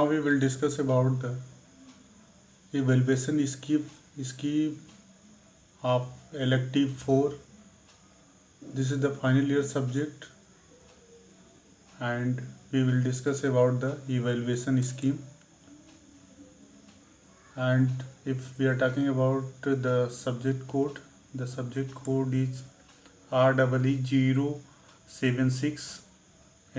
Now we will discuss about the evaluation scheme of elective 4. This is the final year subject, and we will discuss about the evaluation scheme. And if we are talking about the subject code is REE076.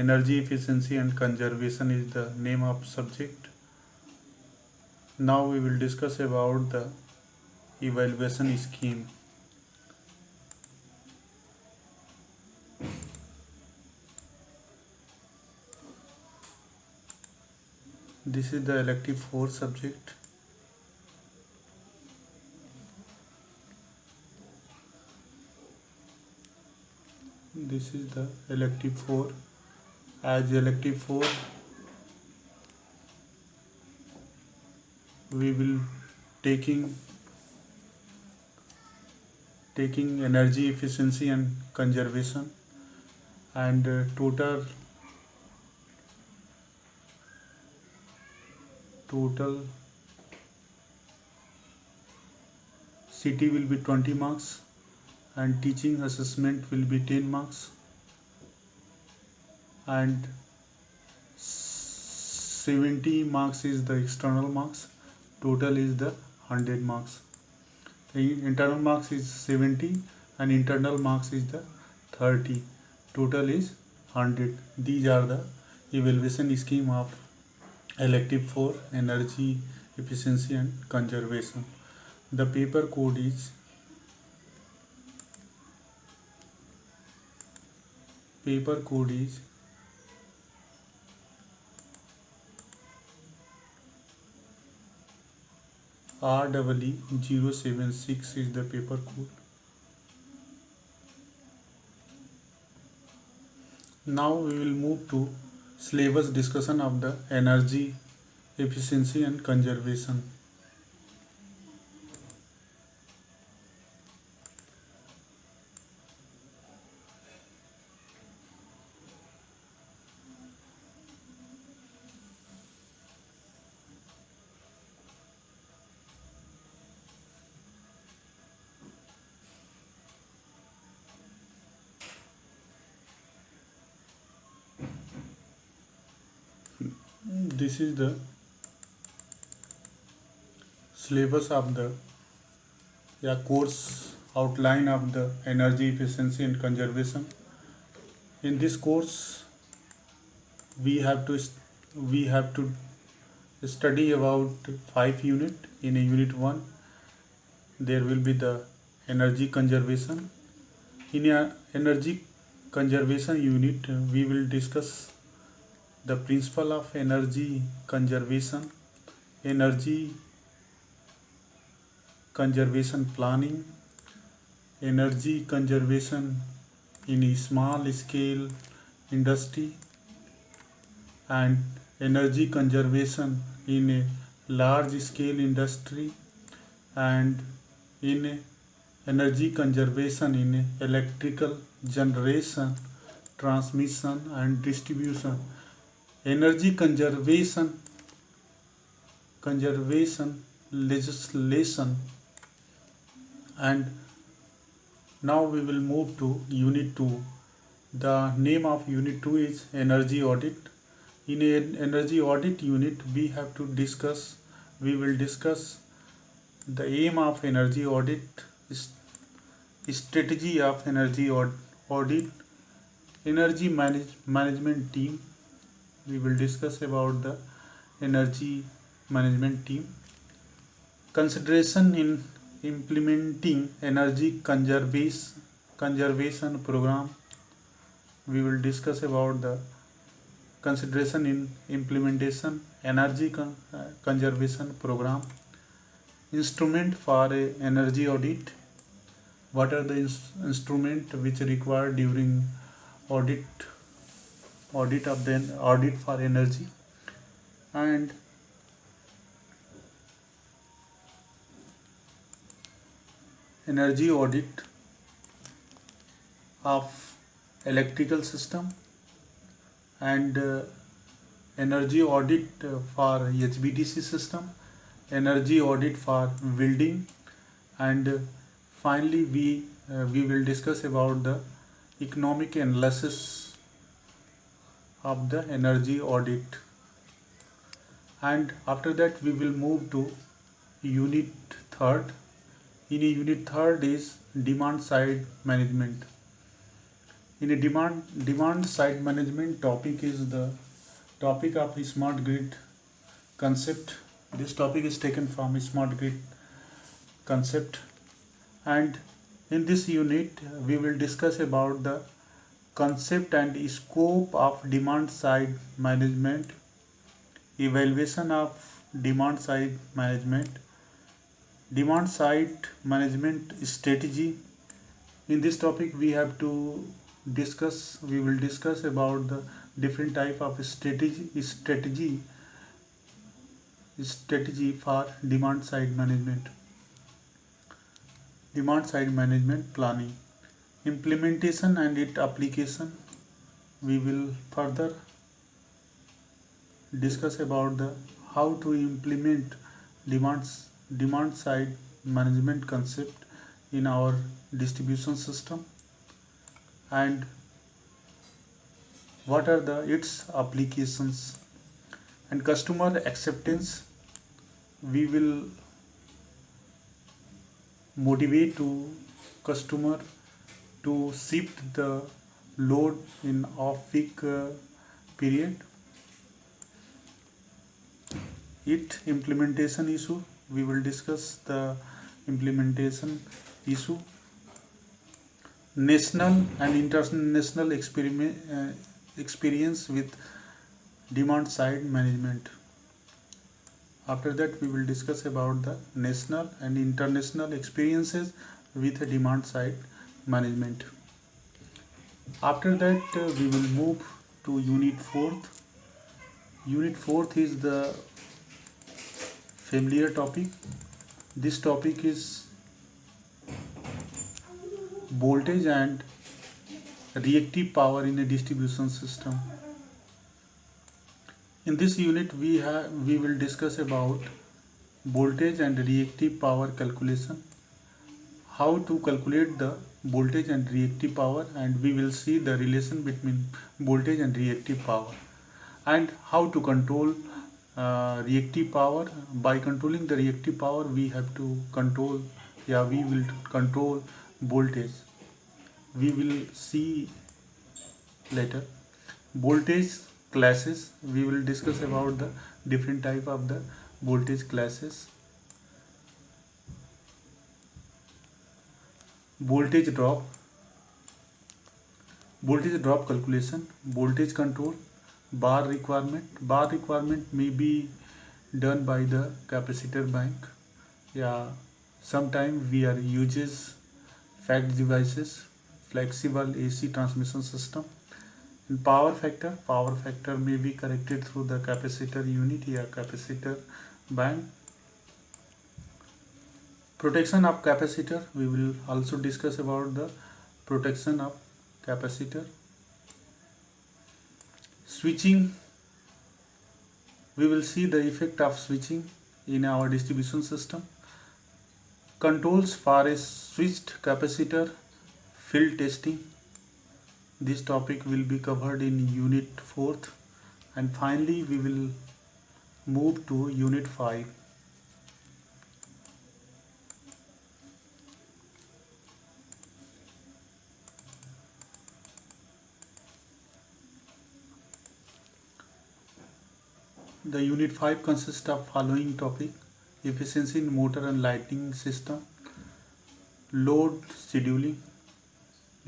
Energy efficiency and conservation is the name of subject. Now we will discuss about the evaluation scheme. This is the elective 4 subject. This is the elective 4. As elective 4, we will taking energy efficiency and conservation, and total CT will be 20 marks and teaching assessment will be 10 marks, and 70 marks is the external marks. Total is the 100 marks. The internal marks is 70 and internal marks is the 30. Total is 100. These are the evaluation scheme of elective 4 energy efficiency and conservation. The paper code is REE076 is the paper code. Now we will move to syllabus discussion of the energy efficiency and conservation. This is the syllabus of the course outline of the energy efficiency and conservation. In this course, we have to study about 5 unit. In a unit 1, there will be the energy conservation. In a energy conservation unit, we will discuss the principle of energy conservation, energy conservation planning, energy conservation in a small scale industry, and energy conservation in a large scale industry, and in energy conservation in electrical generation, transmission and distribution. Energy conservation legislation. And now we will move to unit 2. The name of unit 2 is energy audit. In an energy audit unit, we will discuss the aim of energy audit, strategy of energy audit, energy management team. We will discuss about the energy management team, consideration in implementing energy conservation program. We will discuss about the consideration in implementation energy conservation program, instrument for a energy audit. What are the instrument which required during audit of the audit for energy, and energy audit of electrical system, and energy audit for HVDC system, energy audit for building, and finally we will discuss about the economic analysis of the energy audit. And after that we will move to unit third. In a unit third is demand side management. In a demand side management topic is the topic of smart grid concept. This topic is taken from smart grid concept, and in this unit we will discuss about the concept and scope of demand side management, evaluation of demand side management, demand side management strategy. In this topic we will discuss about the different type of strategy for demand side management planning, implementation and its application. We will further discuss about the how to implement demand side management concept in our distribution system, and what are its applications and customer acceptance. We will motivate to customer to shift the load in off peak period. It implementation issue, we will discuss the implementation issue. National and international experience with demand side management. After that we will discuss about the national and international experiences with demand side management. After that we will move to unit 4th. Unit 4th is the familiar topic. This topic is voltage and reactive power in a distribution system. In this unit we will discuss about voltage and reactive power calculation, how to calculate the voltage and reactive power, and we will see the relation between voltage and reactive power, and how to control reactive power. By controlling the reactive power we have to we will control voltage. We will see later. Voltage classes, we will discuss about the different type of the voltage classes. Voltage drop calculation, voltage control, bar requirement may be done by the capacitor bank. Sometime we are uses fact devices, flexible AC transmission system. And power factor may be corrected through the capacitor unit capacitor bank. Protection of capacitor, we will also discuss about the protection of capacitor. Switching, we will see the effect of switching in our distribution system. Controls for a switched capacitor, field testing. This topic will be covered in unit 4th, and finally we will move to unit 5. The unit 5 consists of following topic: efficiency in motor and lighting system, load scheduling.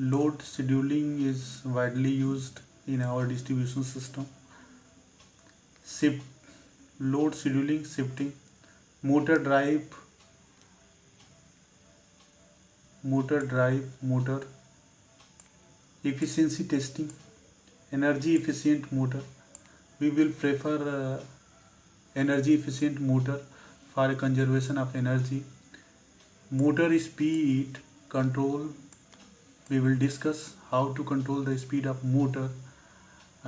Load scheduling is widely used in our distribution system. Load scheduling, shifting, motor drive, efficiency testing, energy efficient motor. We will prefer energy efficient motor for conservation of energy. Motor speed control, we will discuss how to control the speed of motor.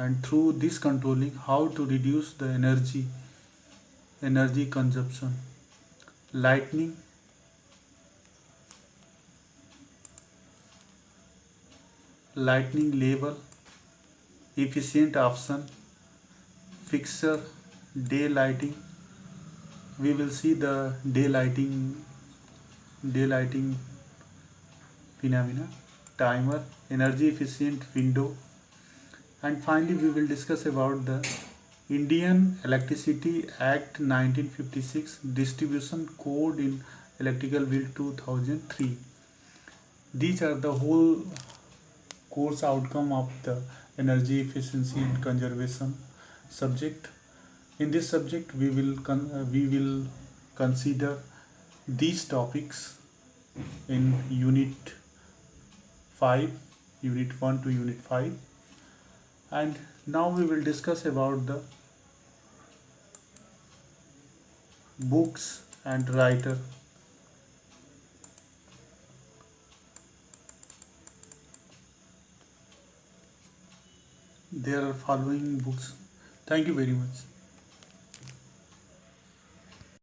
and through this controlling how to reduce the energy consumption. Lightning level efficient option, fixer, daylighting. We will see the daylighting phenomena, timer, energy efficient window, and finally we will discuss about the Indian Electricity Act 1956 distribution code in electrical bill 2003. These are the whole course outcome of the energy efficiency and conservation subject. In this subject we will consider these topics in unit 5, unit 1 to unit 5, and now we will discuss about the books and writer. There are following books. Thank you very much.